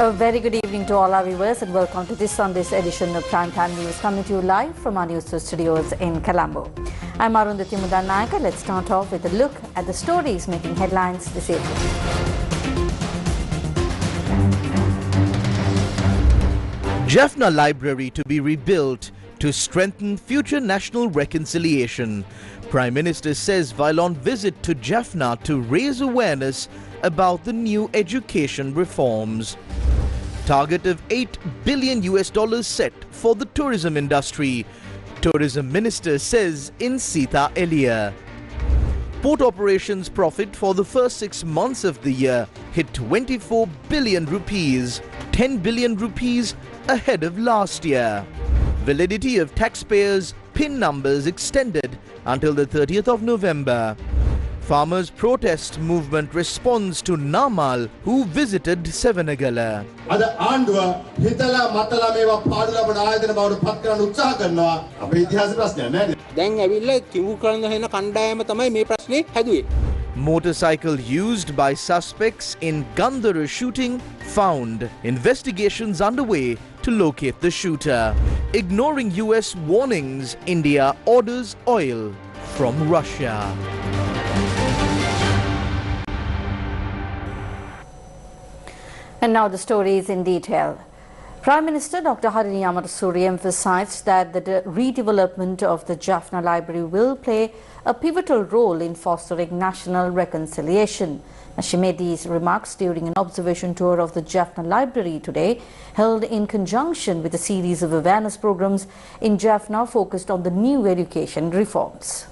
A very good evening to all our viewers and welcome to this Sunday's edition of Primetime News, coming to you live from our Newsfirst studios in Colombo. I'm Arundhati Mudanayaka. Let's start off with a look at the stories making headlines this evening. Japna Library to be rebuilt to strengthen future national reconciliation. Prime Minister says while on visit to Jaffna to raise awareness about the new education reforms. Target of $8 billion set for the tourism industry. Tourism Minister says in Sita earlier. Port operations profit for the first 6 months of the year hit 24 billion rupees, 10 billion rupees ahead of last year. Validity of taxpayers' PIN numbers extended until the 30th of November. Farmers' protest movement responds to Namal, who visited Sevanagala. Motorcycle used by suspects in Gandhara shooting found. Investigations underway to locate the shooter. Ignoring US warnings, India orders oil from Russia. And now the stories in detail. Prime Minister Dr. Harini Amarasuri emphasized that the redevelopment of the Jaffna Library will play a pivotal role in fostering national reconciliation. She made these remarks during an observation tour of the Japna Library today, held in conjunction with a series of awareness programs in Jaffna focused on the new education reforms.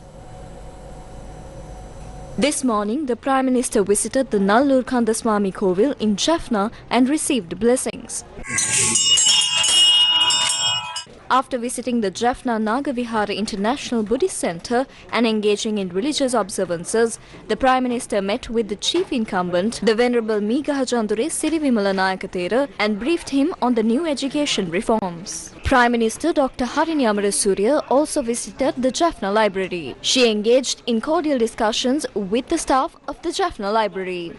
This morning, the Prime Minister visited the Nallur Kandaswamy Kovil in Jaffna and received blessings. After visiting the Jaffna Nagavihara International Buddhist Center and engaging in religious observances, the Prime Minister met with the Chief Incumbent, the Venerable Migahajandure Sirivimala Nayakathera, and briefed him on the new education reforms. Prime Minister Dr. Harini Amarasuri also visited the Jaffna Library. She engaged in cordial discussions with the staff of the Jaffna Library.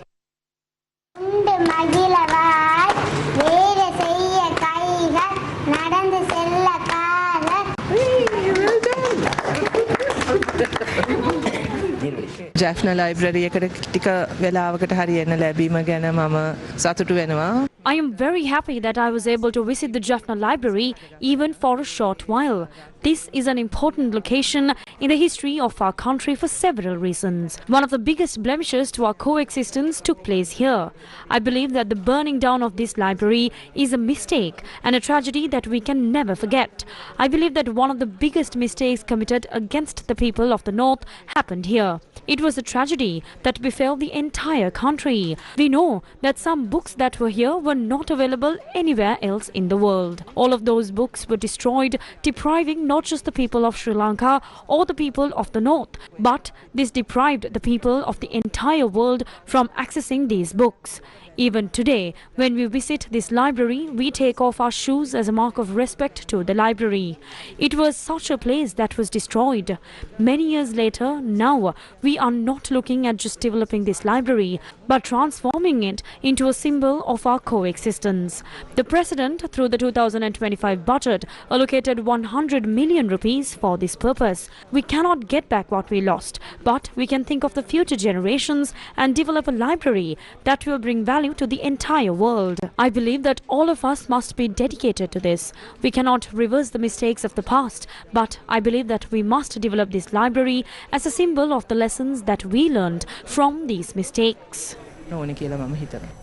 Japna Library එකට ටික වෙලාවකට හරි එන්න ලැබීම ගැන මම සතුටු වෙනවා. I am very happy that I was able to visit the Jaffna Library even for a short while. This is an important location in the history of our country for several reasons. One of the biggest blemishes to our coexistence took place here. I believe that the burning down of this library is a mistake and a tragedy that we can never forget. I believe that one of the biggest mistakes committed against the people of the North happened here. It was a tragedy that befell the entire country. We know that some books that were here were not available anywhere else in the world. All of those books were destroyed, depriving not just the people of Sri Lanka or the people of the North, but this deprived the people of the entire world from accessing these books. Even today, when we visit this library, we take off our shoes as a mark of respect to the library. It was such a place that was destroyed. Many years later, now, we are not looking at just developing this library, but transforming it into a symbol of our coexistence. The President, through the 2025 budget, allocated 100 million rupees for this purpose. We cannot get back what we lost, but we can think of the future generations and develop a library that will bring value to the entire world. I believe that all of us must be dedicated to this. We cannot reverse the mistakes of the past, but I believe that we must develop this library as a symbol of the lessons that we learned from these mistakes.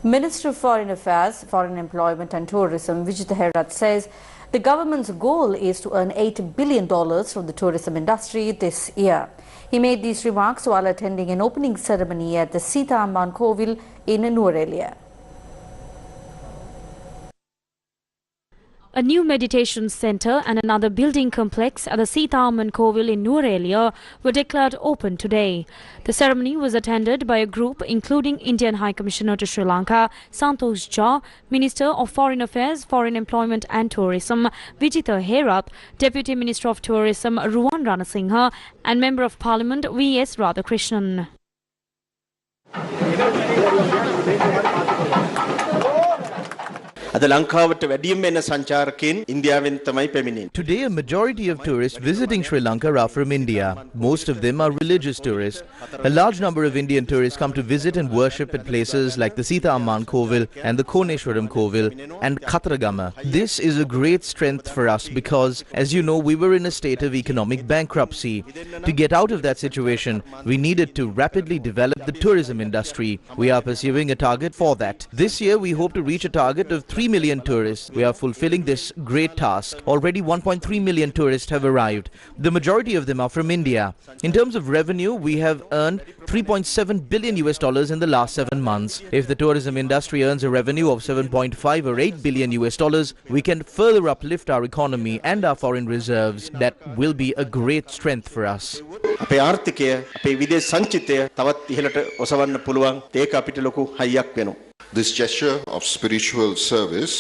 Minister of Foreign Affairs, Foreign Employment and Tourism, Vijitha Herat, says the government's goal is to earn $8 billion from the tourism industry this year. He made these remarks while attending an opening ceremony at the Sita Amban Kovil in Nuwara. A new meditation center and another building complex at the Sita Amban Kovil in Nuwara were declared open today. The ceremony was attended by a group including Indian High Commissioner to Sri Lanka, Santosh Jha, Minister of Foreign Affairs, Foreign Employment and Tourism, Vijitha Herat, Deputy Minister of Tourism, Ruwan Ranasinghe, and Member of Parliament, V.S. Radhakrishnan. අද ලංකාවට වැඩියෙන්ම එන සංචාරකයන් ඉන්දියාවෙන් තමයි පැමිණෙන්නේ. Today, a majority of tourists visiting Sri Lanka are from India. Most of them are religious tourists. A large number of Indian tourists come to visit and worship at places like the Sita Amman Kovil and the Koneshwaram Kovil and Khatragama. This is a great strength for us because, as you know, we were in a state of economic bankruptcy. To get out of that situation, we needed to rapidly develop the tourism industry. We are pursuing a target for that. This year, we hope to reach a target of 3 million tourists. We are fulfilling this great task. Already 1.3 million tourists have arrived. The majority of them are from India. In terms of revenue, we have earned $3.7 billion in the last 7 months. If the tourism industry earns a revenue of 7.5 or 8 billion we can further uplift our economy and our foreign reserves. That will be a great strength for us. අපේ ආර්ථිකය අපේ විදේශ සංචිතය තවත් ඉහළට ඔසවන්න පුළුවන් ඒක අපිට ලොකු හයියක් වෙනවා. This gesture of spiritual service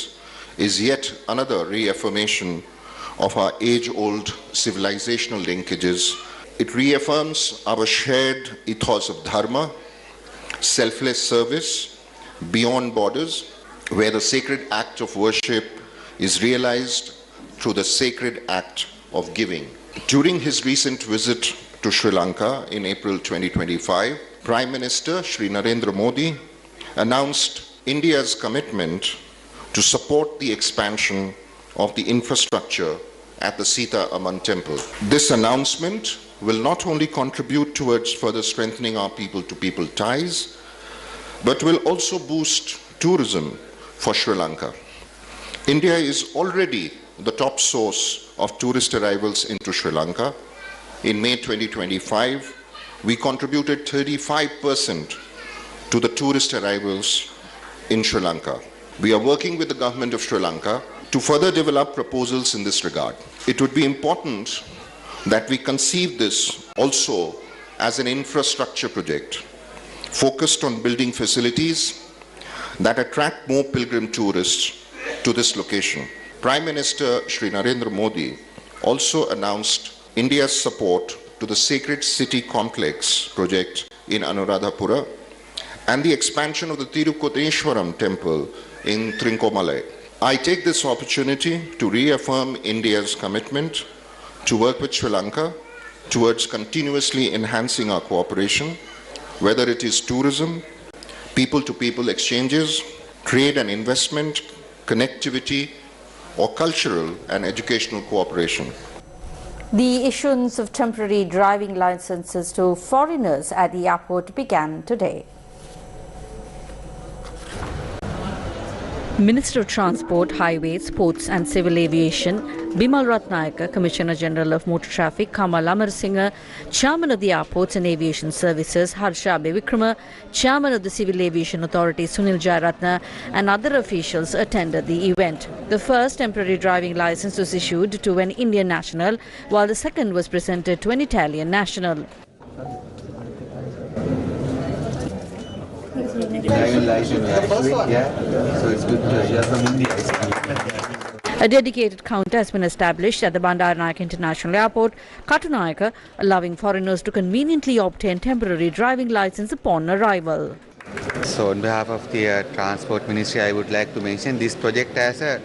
is yet another reaffirmation of our age-old civilizational linkages. It reaffirms our shared ethos of dharma, selfless service, beyond borders, where the sacred act of worship is realized through the sacred act of giving. During his recent visit to Sri Lanka in April 2025, Prime Minister Shri Narendra Modi announced India's commitment to support the expansion of the infrastructure at the Sita Amman temple. This announcement will not only contribute towards further strengthening our people-to-people ties, but will also boost tourism for Sri Lanka. India is already the top source of tourist arrivals into Sri Lanka. In May 2025, we contributed 35% to the tourist arrivals in Sri Lanka. We are working with the government of Sri Lanka to further develop proposals in this regard. It would be important that we conceive this also as an infrastructure project focused on building facilities that attract more pilgrim tourists to this location. Prime Minister Shri Narendra Modi also announced India's support to the Sacred City Complex project in Anuradhapura and the expansion of the Tirukodeshwaram temple in Trincomalee. I take this opportunity to reaffirm India's commitment to work with Sri Lanka towards continuously enhancing our cooperation, whether it is tourism, people-to-people exchanges, trade and investment, connectivity, or cultural and educational cooperation. The issuance of temporary driving licenses to foreigners at the airport began today. Minister of Transport, Highways, Ports and Civil Aviation, Bimal Ratnayaka, Commissioner General of Motor Traffic, Kamal Amarasinghe, Chairman of the Airports and Aviation Services, Harsha Bevikrama, Chairman of the Civil Aviation Authority, Sunil Jayaratna, and other officials attended the event. The first temporary driving license was issued to an Indian national, while the second was presented to an Italian national. A dedicated counter has been established at the Bandaranaike International Airport, Katunayaka, allowing foreigners to conveniently obtain temporary driving license upon arrival. So on behalf of the Transport Ministry, I would like to mention this project has a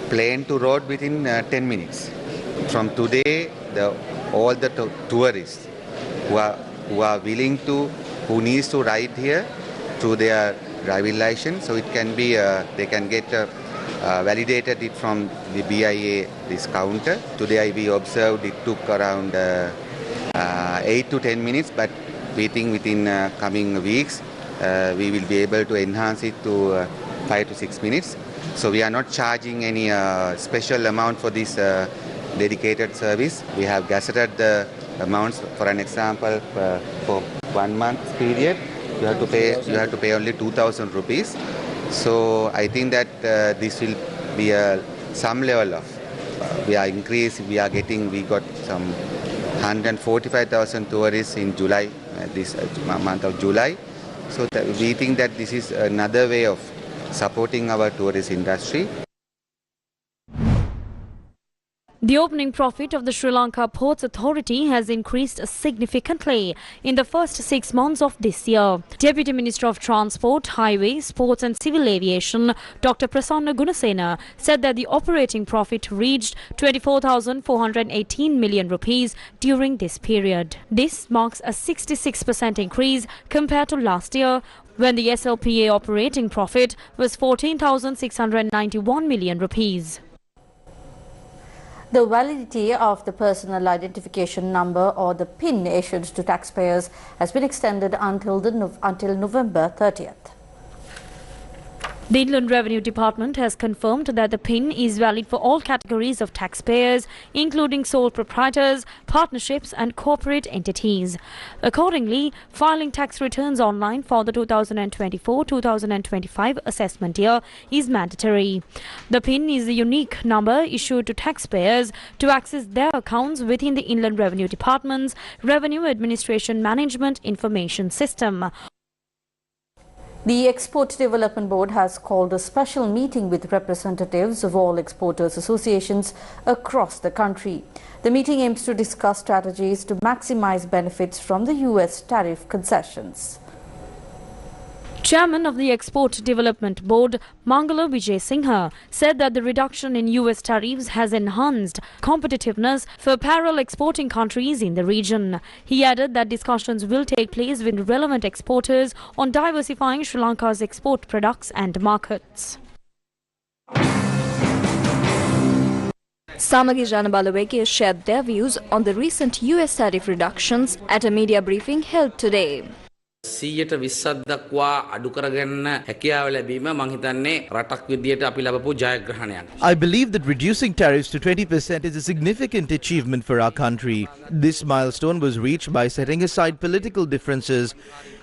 plane to road within 10 minutes. From today, all the tourists who are willing to, who needs to ride here through their driving license, so it can be they can get validated it from the BIA this counter. Today we observed it took around 8 to 10 minutes, but we think within coming weeks we will be able to enhance it to 5 to 6 minutes. So we are not charging any special amount for this dedicated service. We have gazetted the amounts. For an example, for 1 month period, you have to pay only 2,000 rupees. So I think that this will be some level of we got some 145,000 tourists in July, this month of July. So we think that this is another way of supporting our tourist industry. The opening profit of the Sri Lanka Ports Authority has increased significantly in the first 6 months of this year. Deputy Minister of Transport, Highways, Ports and Civil Aviation, Dr. Prasanna Gunasena, said that the operating profit reached 24,418 million rupees during this period. This marks a 66% increase compared to last year, when the SLPA operating profit was 14,691 million rupees. The validity of the personal identification number, or the PIN, issued to taxpayers has been extended until November 30th. The Inland Revenue Department has confirmed that the PIN is valid for all categories of taxpayers, including sole proprietors, partnerships and corporate entities. Accordingly, filing tax returns online for the 2024-2025 assessment year is mandatory. The PIN is a unique number issued to taxpayers to access their accounts within the Inland Revenue Department's Revenue Administration Management Information System. The Export Development Board has called a special meeting with representatives of all exporters associations across the country. The meeting aims to discuss strategies to maximize benefits from the US tariff concessions. Chairman of the Export Development Board, Mangala Vijay Singha, said that the reduction in US tariffs has enhanced competitiveness for apparel exporting countries in the region. He added that discussions will take place with relevant exporters on diversifying Sri Lanka's export products and markets. Samagi Janabalaweke shared their views on the recent US tariff reductions at a media briefing held today. 120ක් දක්වා අඩු කරගන්න හැකියාව ලැබීම මම හිතන්නේ රටක් විදියට අපි ලැබපු ජයග්‍රහණයක්. I believe that reducing tariffs to 20% is a significant achievement for our country. This milestone was reached by setting aside political differences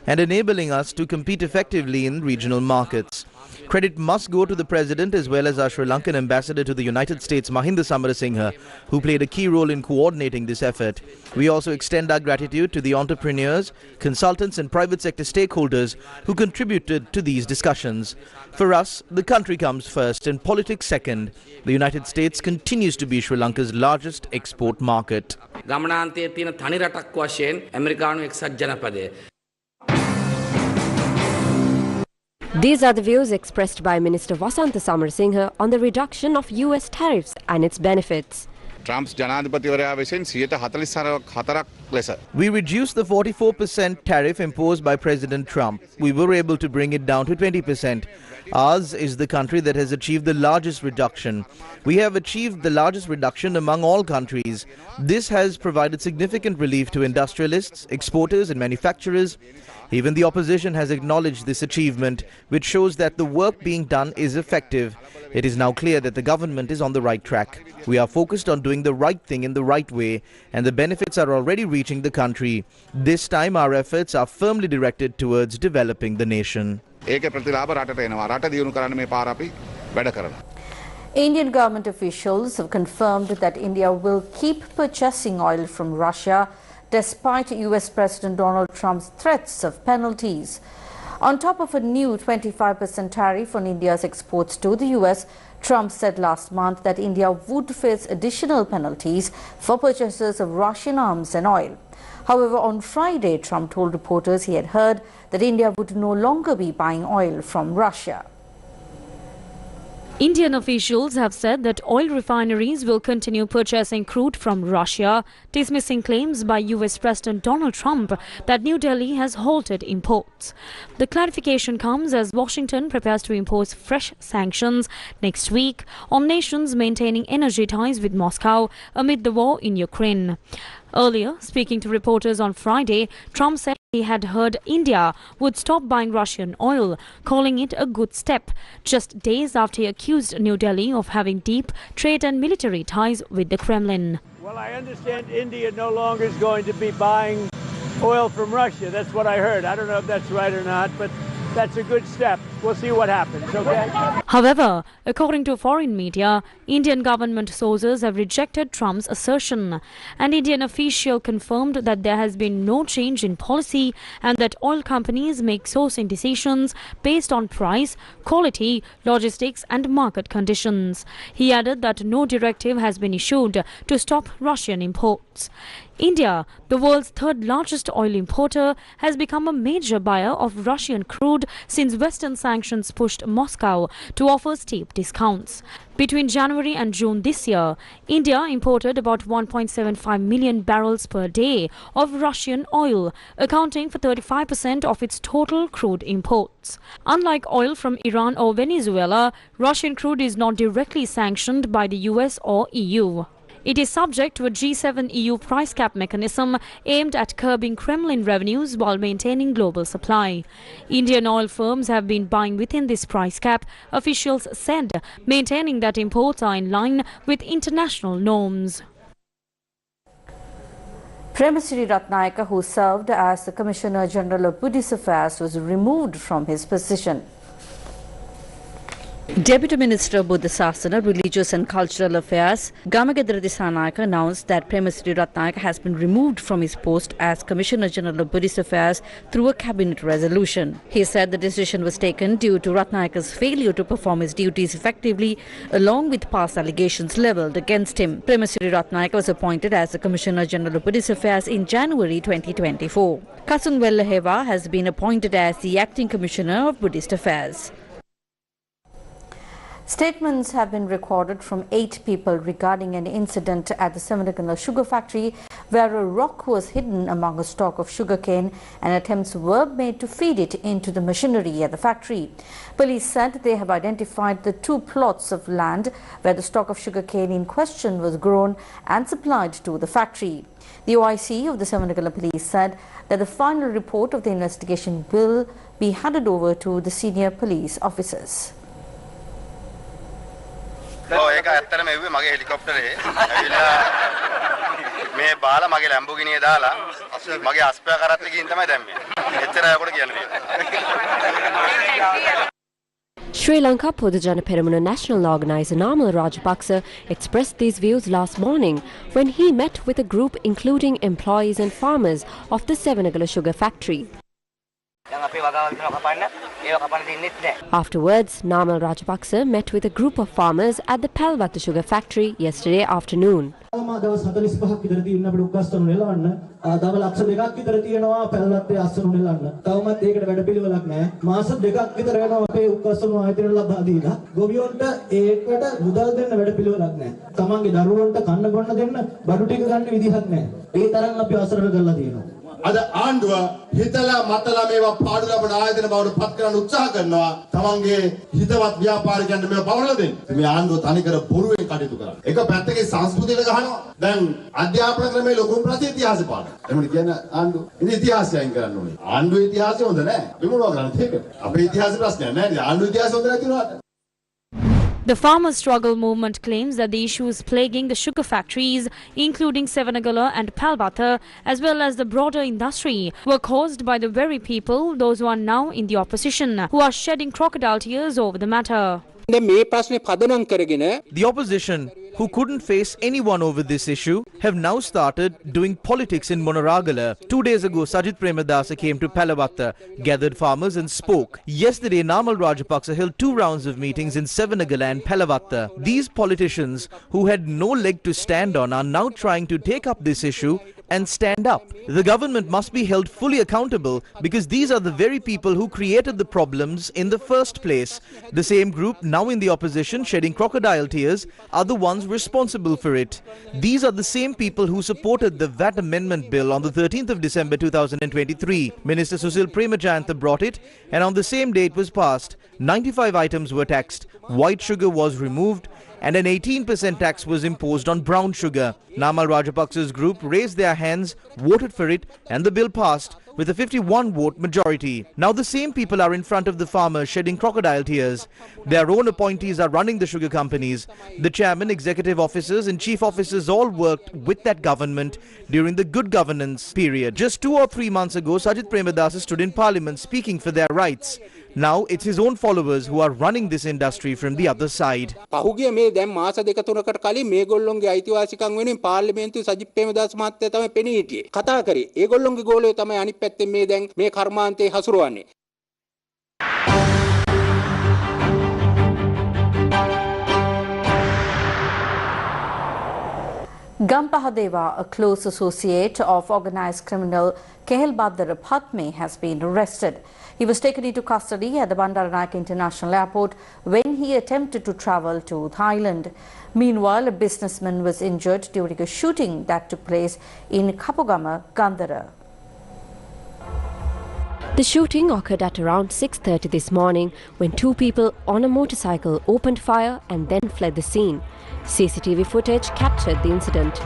and enabling us to compete effectively in regional markets. Credit must go to the President as well as our Sri Lankan Ambassador to the United States, Mahinda Samarasinghe, who played a key role in coordinating this effort. We also extend our gratitude to the entrepreneurs, consultants and private sector stakeholders who contributed to these discussions. For us, the country comes first and politics second. The United States continues to be Sri Lanka's largest export market. ගමනාන්තයේ තියෙන තනි රටක් වශයෙන් ඇමරිකානු එක්සත් ජනපදය. These are the views expressed by Minister Vasantha Samarasinghe on the reduction of US tariffs and its benefits. Trump's ජනාධිපතිවරයා විසින් 144ක් ලෙස. We reduced the 44% tariff imposed by President Trump. We were able to bring it down to 20%. Ours is the country that has achieved the largest reduction. We have achieved the largest reduction among all countries. This has provided significant relief to industrialists, exporters and manufacturers. Even the opposition has acknowledged this achievement, which shows that the work being done is effective. It is now clear that the government is on the right track. We are focused on doing the right thing in the right way, and the benefits are already reaching the country. This time our efforts are firmly directed towards developing the nation. ඒකේ ප්‍රතිලාභ රටට එනවා. රට දියුණු කරන්න මේ පාර අපි වැඩ කරනවා. Indian government officials have confirmed that India will keep purchasing oil from Russia despite US President Donald Trump's threats of penalties. On top of a new 25% tariff on India's exports to the US, Trump said last month that India would face additional penalties for purchases of Russian arms and oil. However, on Friday, Trump told reporters he had heard that India would no longer be buying oil from Russia. Indian officials have said that oil refineries will continue purchasing crude from Russia, dismissing claims by US President Donald Trump that New Delhi has halted imports. The clarification comes as Washington prepares to impose fresh sanctions next week on nations maintaining energy ties with Moscow amid the war in Ukraine. Earlier, speaking to reporters on Friday, Trump said he had heard India would stop buying Russian oil, calling it a good step, just days after he accused New Delhi of having deep trade and military ties with the Kremlin. Well, I understand India no longer is going to be buying oil from Russia. That's what I heard. I don't know if that's right or not, but that's a good step. We'll see what happens, okay? However, according to foreign media, Indian government sources have rejected Trump's assertion. An Indian official confirmed that there has been no change in policy and that oil companies make sourcing decisions based on price, quality, logistics and market conditions. He added that no directive has been issued to stop Russian imports. India, the world's third largest oil importer, has become a major buyer of Russian crude since Western sanctions pushed Moscow to offer steep discounts. Between January and June this year, India imported about 1.75 million barrels per day of Russian oil, accounting for 35% of its total crude imports. Unlike oil from Iran or Venezuela, Russian crude is not directly sanctioned by the US or EU. It is subject to a G7 EU price cap mechanism aimed at curbing Kremlin revenues while maintaining global supply. Indian oil firms have been buying within this price cap, officials said, maintaining that imports are in line with international norms. Premasiri Ratnayaka, who served as the Commissioner General of Buddhist Affairs, was removed from his position. Deputy Minister of Buddha Sasana, Religious and Cultural Affairs, Gamagedra Disanayaka, announced that Premasiri Ratnayaka has been removed from his post as Commissioner General of Buddhist Affairs through a cabinet resolution. He said the decision was taken due to Ratnayaka's failure to perform his duties effectively, along with past allegations levelled against him. Premasiri Ratnayaka was appointed as the Commissioner General of Buddhist Affairs in January 2024. Kasung Wellaheva has been appointed as the Acting Commissioner of Buddhist Affairs. Statements have been recorded from 8 people regarding an incident at the Sevanagala sugar factory where a rock was hidden among a stock of sugarcane and attempts were made to feed it into the machinery at the factory. Police said they have identified the 2 plots of land where the stock of sugarcane in question was grown and supplied to the factory. The OIC of the Sevanagala police said that the final report of the investigation will be handed over to the senior police officers. Oh, ඒක ඇත්තටම එව්වේ මගේ හෙලිකොප්ටරේ ඇවිල්ලා මේ බාලා මගේ ලැම්බෝගිනියේ දාලා මගේ අස්පයා කරත්තේ ගිහින් තමයි දැම්මේ. එච්චරයි ඔකට කියන්න තියෙන්නේ. Sri Lanka Podujana Peramuna National Organizer Namal Rajapaksa expressed these views last morning when he met with a group including employees and farmers of the Sevanagala sugar factory. Afterwards, Namal Rajapaksa met with a group of farmers at the Palwata sugar factory yesterday afternoon. අද ආණ්ඩුව හිතලා මතලා මේවා පාඩු ලබන ආයතන බවට පත් කරන්න උත්සාහ කරනවා තමන්ගේ හිතවත් ව්‍යාපාරිකයන්ට මේවා පවරලා දෙන්න. මේ ආණ්ඩුව තනිකර බොරුවෙන් කටයුතු කරනවා. එක පැත්තකින් සංස්කෘතියට ගහනවා. දැන් අධ්‍යාපන ක්‍රමයේ ලොකුම ප්‍රති ඉතිහාස පාඩම. එමුණ කියන ආණ්ඩුව. ඉතින් ඉතිහාසය අයින් කරන්න ඕනේ. ආණ්ඩුවේ ඉතිහාසය හොඳ නැහැ. අපි මොනවා කරන්නද ඒක? අපේ ඉතිහාස ප්‍රශ්නයක් නැහැ. ආණ්ඩුවේ ඉතිහාසය හොඳ නැති වුණාට. The farmer struggle movement claims that the issues plaguing the sugar factories, including Sevanagala and Palwata, as well as the broader industry, were caused by the very people, those who are now in the opposition, who are shedding crocodile tears over the matter. The opposition, who couldn't face anyone over this issue, have now started doing politics in Monaragala. 2 days ago, Sajith Premadasa came to Palawata, gathered farmers and spoke. Yesterday, Namal Rajapaksa held 2 rounds of meetings in Sevanagala and Palawata. These politicians, who had no leg to stand on, are now trying to take up this issue and stand up. The government must be held fully accountable because these are the very people who created the problems in the first place. The same group now in the opposition shedding crocodile tears are the ones responsible for it. These are the same people who supported the VAT Amendment Bill on the 13th of December 2023. Minister Susil Premajayantha brought it and on the same day it was passed. 95 items were taxed, white sugar was removed and an 18% tax was imposed on brown sugar. Namal Rajapaksa's group raised their hands, voted for it and the bill passed with a 51-vote majority. Now the same people are in front of the farmers shedding crocodile tears. Their own appointees are running the sugar companies. The chairman, executive officers and chief officers all worked with that government during the good governance period. Just 2 or 3 months ago, Sajith Premadasa stood in parliament speaking for their rights. Now it's his own followers who are running this industry from the other side. පහුගිය මේ දැන් මාස දෙක තුනකට කලින් මේගොල්ලොන්ගේ අයිතිවාසිකම් වෙනුවෙන් පාර්ලිමේන්තුවේ සජිත් ප්‍රේමදාස මහත්තයා තමයි පෙනී හිටියේ. කතා කරේ. ඒගොල්ලොන්ගේ ගෝලය තමයි අනිත් පැත්තෙන් මේ දැන් මේ කර්මාන්තේ හසුරවන්නේ. Gampahadeva, a close associate of organised criminal Kehel Badar Patme, has been arrested. He was taken into custody at the Bandaranaike International Airport when he attempted to travel to Thailand. Meanwhile, a businessman was injured during a shooting that took place in Kapugama, Gandhara. The shooting occurred at around 6:30 this morning when two people on a motorcycle opened fire and then fled the scene. CCTV footage captured the incident.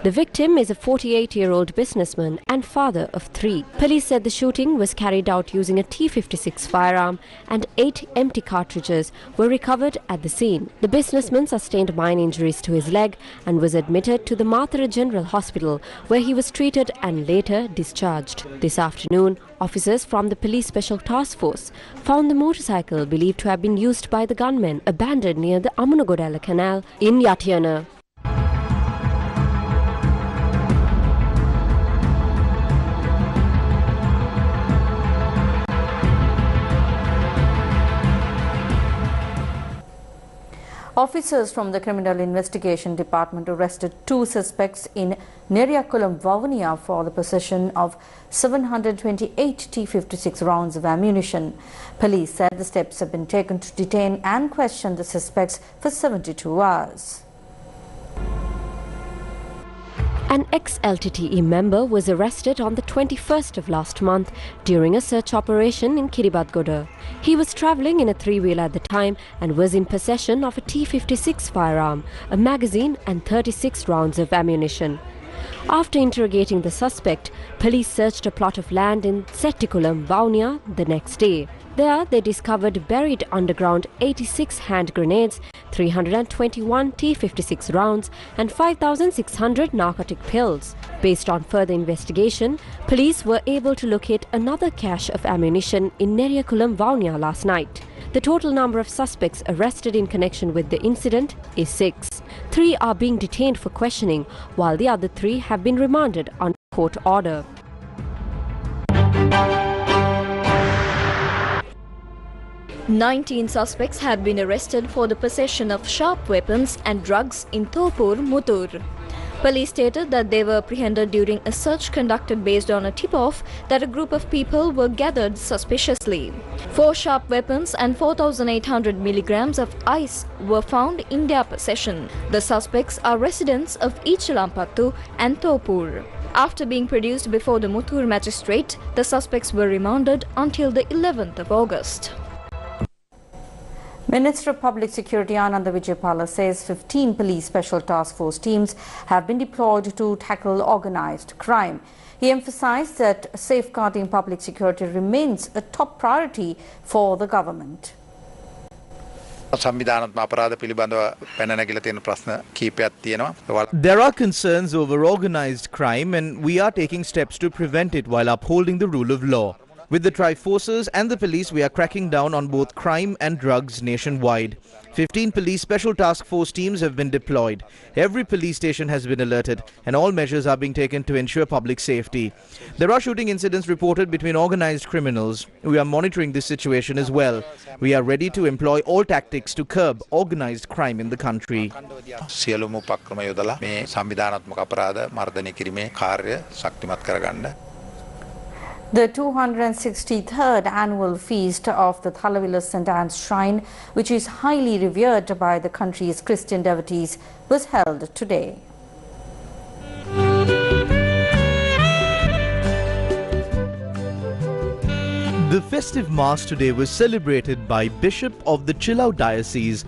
The victim is a 48-year-old businessman and father of 3. Police said the shooting was carried out using a T-56 firearm and 8 empty cartridges were recovered at the scene. The businessman sustained minor injuries to his leg and was admitted to the Mathura General Hospital where he was treated and later discharged. This afternoon, officers from the Police Special Task Force found the motorcycle believed to have been used by the gunmen abandoned near the Amunagodala Canal in Yatiana. Officers from the Criminal Investigation Department arrested 2 suspects in Neriakulam, Vavuniya for the possession of 728 T-56 rounds of ammunition. Police said the steps have been taken to detain and question the suspects for 72 hours. An ex-LTTE member was arrested on the 21st of last month during a search operation in Kiribati. He was travelling in a 3-wheeler at the time and was in possession of a T-56 firearm, a magazine and 36 rounds of ammunition. After interrogating the suspect, police searched a plot of land in Settikulam, Vavuniya the next day. There, they discovered buried underground 86 hand grenades, 321 T-56 rounds and 5,600 narcotic pills. Based on further investigation, police were able to locate another cache of ammunition in Neriakulam, Vavuniya last night. The total number of suspects arrested in connection with the incident is 6. 3 are being detained for questioning, while the other 3 have been remanded on court order. "19 suspects have been arrested for the possession of sharp weapons and drugs in Thopur, Muttur. Police stated that they were apprehended during a search conducted based on a tip-off that a group of people were gathered suspiciously. 4 sharp weapons and 4,800 milligrams of ice were found in their possession. The suspects are residents of Ichalampattu and Thopur. After being produced before the Muttur magistrate, the suspects were remanded until the 11th of August. Minister of Public Security Ananda Vijaypala says 15 police special task force teams have been deployed to tackle organised crime. He emphasised that safeguarding public security remains a top priority for the government. There are concerns over organised crime and we are taking steps to prevent it while upholding the rule of law. With the tri-forces and the police, we are cracking down on both crime and drugs nationwide. 15 police special task force teams have been deployed. Every police station has been alerted and all measures are being taken to ensure public safety. There are shooting incidents reported between organised criminals. We are monitoring this situation as well. We are ready to employ all tactics to curb organised crime in the country. The 263rd annual feast of the Talawila St. Anne's Shrine, which is highly revered by the country's Christian devotees, was held today. The festive mass today was celebrated by Bishop of the Chilau Diocese,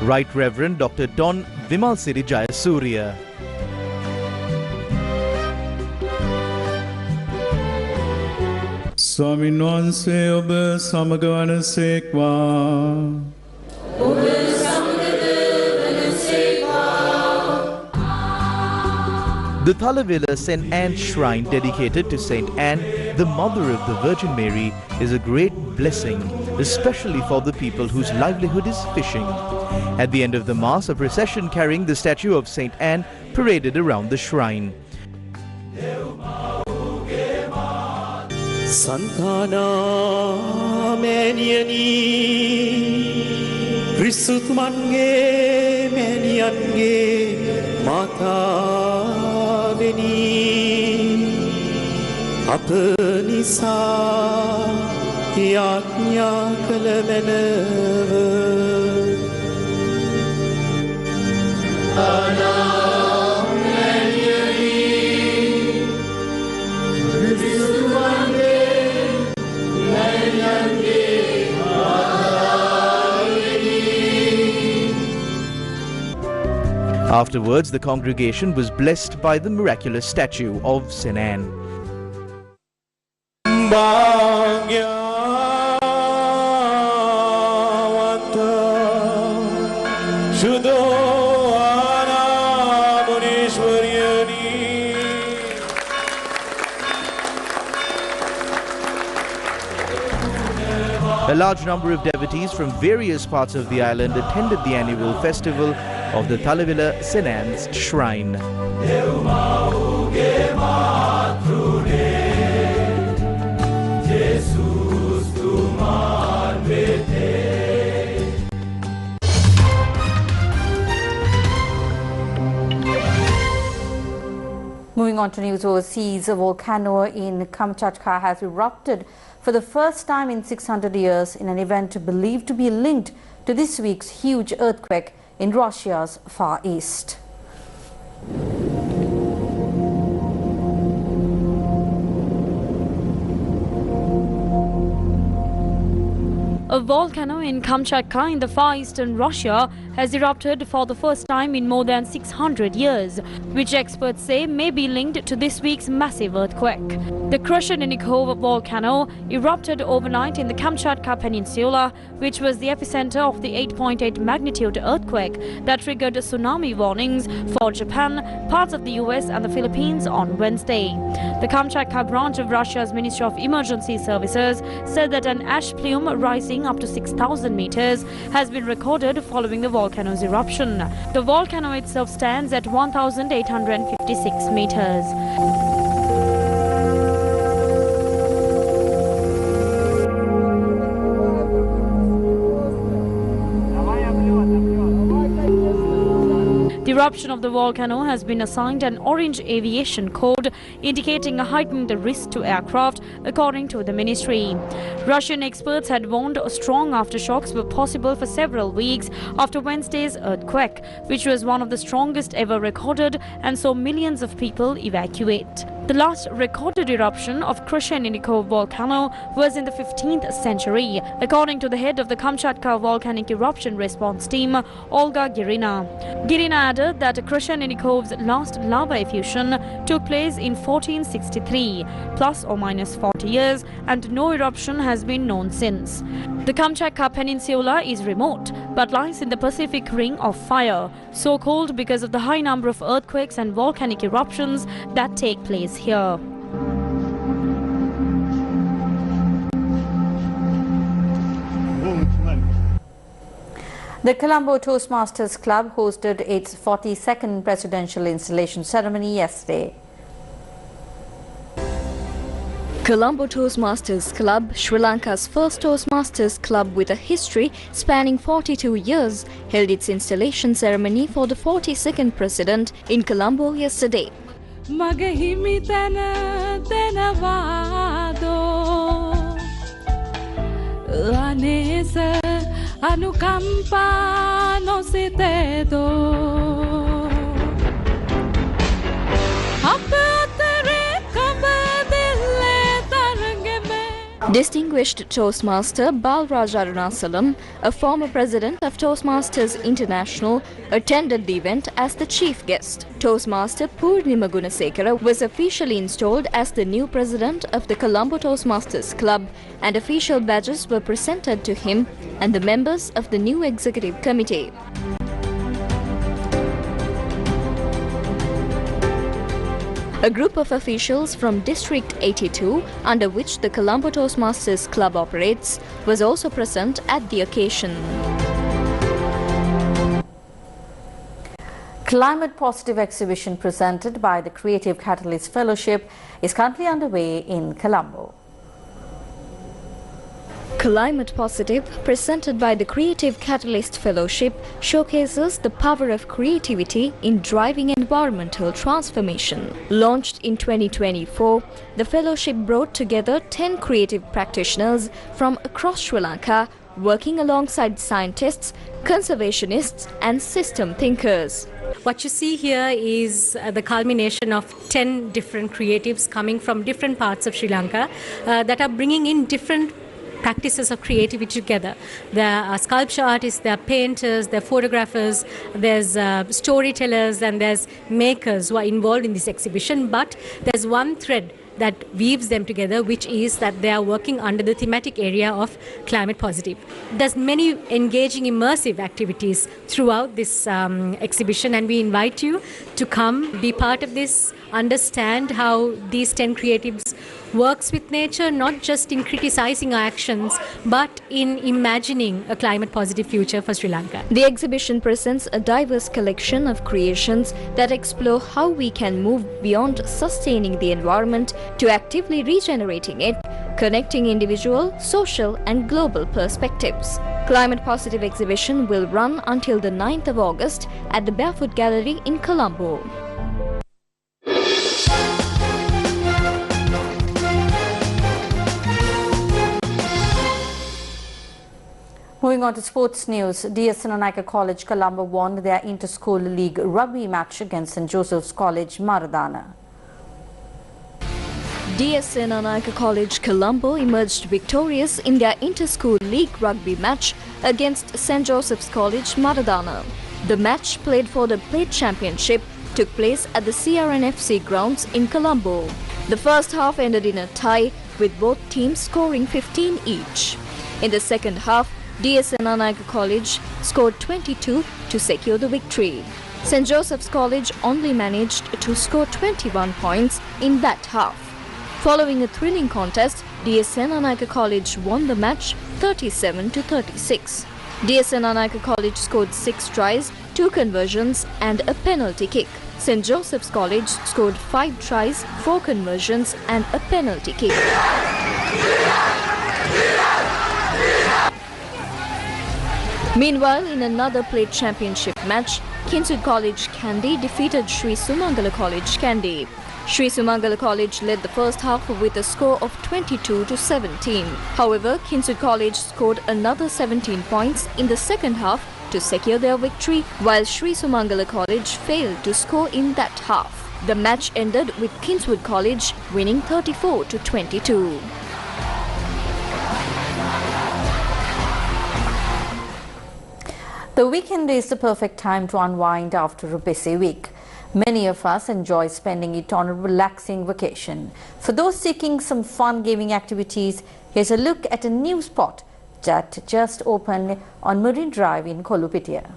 Right Reverend Dr. Don Vimalsiri Jayasuriya. ස්වාමීන් වහන්සේ ඔබ සමග වනසේක්වා. ඔබ සමගද වනසේක්වා. The Talawila St. Anne Shrine, dedicated to St. Anne, the mother of the Virgin Mary, is a great blessing, especially for the people whose livelihood is fishing. At the end of the Mass, a procession carrying the statue of St. Anne paraded around the shrine. Santana Maniani Risutmange Maniange Mata Veni Apanisa Yatnya Kalamanava Afterwards, the congregation was blessed by the miraculous statue of St. Anne. A large number of devotees from various parts of the island attended the annual festival of the Talawila St. Anne's Shrine. Moving on to news overseas, a volcano in Kamchatka has erupted for the first time in 600 years in an event believed to be linked to this week's huge earthquake in Russia's Far East. A volcano in Kamchatka in the far eastern Russia has erupted for the first time in more than 600 years, which experts say may be linked to this week's massive earthquake. The Krushenikov volcano erupted overnight in the Kamchatka Peninsula, which was the epicenter of the 8.8 magnitude earthquake that triggered tsunami warnings for Japan, parts of the US and the Philippines on Wednesday. The Kamchatka branch of Russia's Ministry of Emergency Services said that an ash plume rising up to 6,000 meters has been recorded following the volcano's eruption. The volcano itself stands at 1,856 meters. The eruption of the volcano has been assigned an orange aviation code, indicating a heightened risk to aircraft, according to the ministry. Russian experts had warned strong aftershocks were possible for several weeks after Wednesday's earthquake, which was one of the strongest ever recorded and saw millions of people evacuate. The last recorded eruption of Krushenikov volcano was in the 15th century, according to the head of the Kamchatka Volcanic Eruption Response Team, Olga Girina. Girina added that Krushennikov's last lava effusion took place in 1463, plus or minus 40 years, and no eruption has been known since. The Kamchatka Peninsula is remote, but lies in the Pacific Ring of Fire, so called because of the high number of earthquakes and volcanic eruptions that take place here. The Colombo Toastmasters Club hosted its 42nd presidential installation ceremony yesterday. Colombo Toastmasters Club, Sri Lanka's first Toastmasters club with a history spanning 42 years, held its installation ceremony for the 42nd president in Colombo yesterday. Distinguished Toastmaster Balraj Arunasalam, a former president of Toastmasters International, attended the event as the chief guest. Toastmaster Purnima Gunasekara was officially installed as the new president of the Colombo Toastmasters Club, and official badges were presented to him and the members of the new executive committee. A group of officials from District 82, under which the Colombo Toastmasters Club operates, was also present at the occasion. Climate Positive exhibition presented by the Creative Catalyst Fellowship is currently underway in Colombo. Climate Positive, presented by the Creative Catalyst Fellowship, showcases the power of creativity in driving environmental transformation. Launched in 2024, the fellowship brought together 10 creative practitioners from across Sri Lanka, working alongside scientists, conservationists and system thinkers. What you see here is the culmination of 10 different creatives coming from different parts of Sri Lanka that are bringing in different practices of creativity together. There are sculpture artists, there are painters, there are photographers, there's storytellers and there's makers who are involved in this exhibition, but there's one thread that weaves them together, which is that they are working under the thematic area of climate positive. There's many engaging immersive activities throughout this exhibition, and we invite you to come, be part of this, understand how these 10 creatives works with nature, not just in criticizing our actions, but in imagining a climate positive future for Sri Lanka. The exhibition presents a diverse collection of creations that explore how we can move beyond sustaining the environment to actively regenerating it, connecting individual, social and global perspectives. Climate Positive exhibition will run until the 9th of August at the Barefoot Gallery in Colombo. Moving on to sports news, DS Naika College Colombo won their inter-school league rugby match against St. Joseph's College Maradana. DS Naika College Colombo emerged victorious in their inter-school league rugby match against St. Joseph's College Maradana. The match, played for the Plate Championship, took place at the CRNFC grounds in Colombo. The first half ended in a tie, with both teams scoring 15 each. In the second half, DS Naika College scored 22 to secure the victory. St. Joseph's College only managed to score 21 points in that half. Following a thrilling contest, DS Naika College won the match 37 to 36. DS Naika College scored 6 tries, 2 conversions and a penalty kick. St. Joseph's College scored 5 tries, 4 conversions and a penalty kick. Meanwhile, in another Plate Championship match, Kingswood College Kandy defeated Sri Sumangala College Kandy. Sri Sumangala College led the first half with a score of 22 to 17. However, Kingswood College scored another 17 points in the second half to secure their victory, while Sri Sumangala College failed to score in that half. The match ended with Kingswood College winning 34 to 22. The weekend is the perfect time to unwind after a busy week. Many of us enjoy spending it on a relaxing vacation. For those seeking some fun gaming activities, here's a look at a new spot that just opened on Marine Drive in Kolupitia.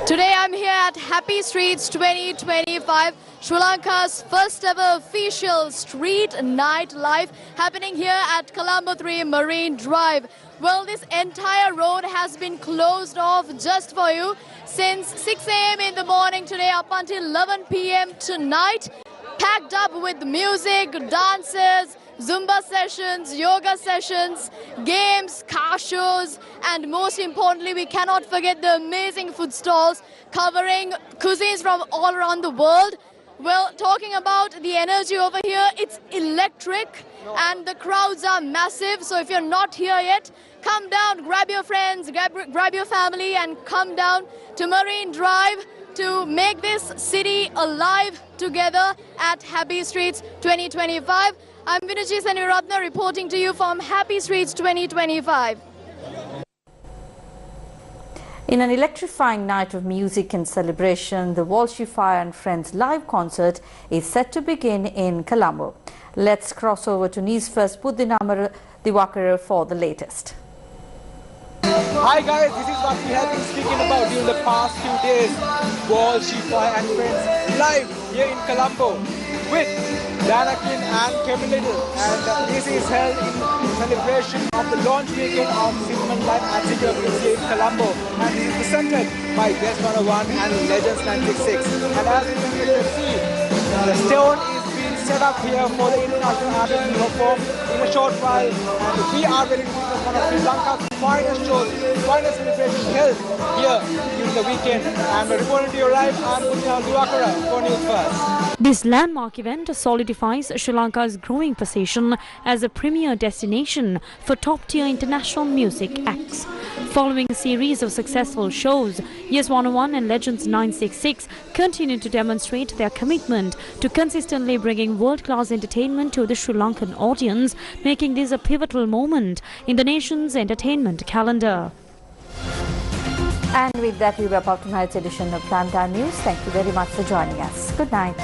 Today I'm here at Happy Streets 2025, Sri Lanka's first ever official street nightlife happening here at Colombo 3 Marine Drive. Well, this entire road has been closed off just for you since 6 a.m. in the morning today up until 11 p.m. tonight. Packed up with music, dances, Zumba sessions, yoga sessions, games, car shows, and most importantly, we cannot forget the amazing food stalls covering cuisines from all around the world. Well, talking about the energy over here, it's electric and the crowds are massive. So if you're not here yet, come down, grab your friends, grab your family and come down to Marine Drive to make this city alive together at Happy Streets 2025. I'm Vinuji Seniratna reporting to you from Happy Streets 2025. In an electrifying night of music and celebration, the Walshi Fire and Friends live concert is set to begin in Colombo. Let's cross over to Newsfirst Buddhist Divakar for the latest. Hi guys, this is what we have been speaking about during the past few days. Walshi and friends live here in Colombo with Danakin and Kevin Little, and this is held in celebration of the launch weekend of Cinnamon Live at City of Hills here in Colombo, and this is presented by Guest 101 and Legends 966. And as you can see, the stone is being set up here for the international artists to perform in a short while, and we are ready to witness one of Sri Lanka's finest shows, finest celebrations held here during the weekend. I'm reporting to you live. I'm Talawila for Newsfirst. This landmark event solidifies Sri Lanka's growing position as a premier destination for top-tier international music acts. Following a series of successful shows, Yes 101 and Legends 966 continue to demonstrate their commitment to consistently bringing world-class entertainment to the Sri Lankan audience, making this a pivotal moment in the nation's entertainment calendar. And with that, we wrap up tonight's edition of Primetime News. Thank you very much for joining us. Good night.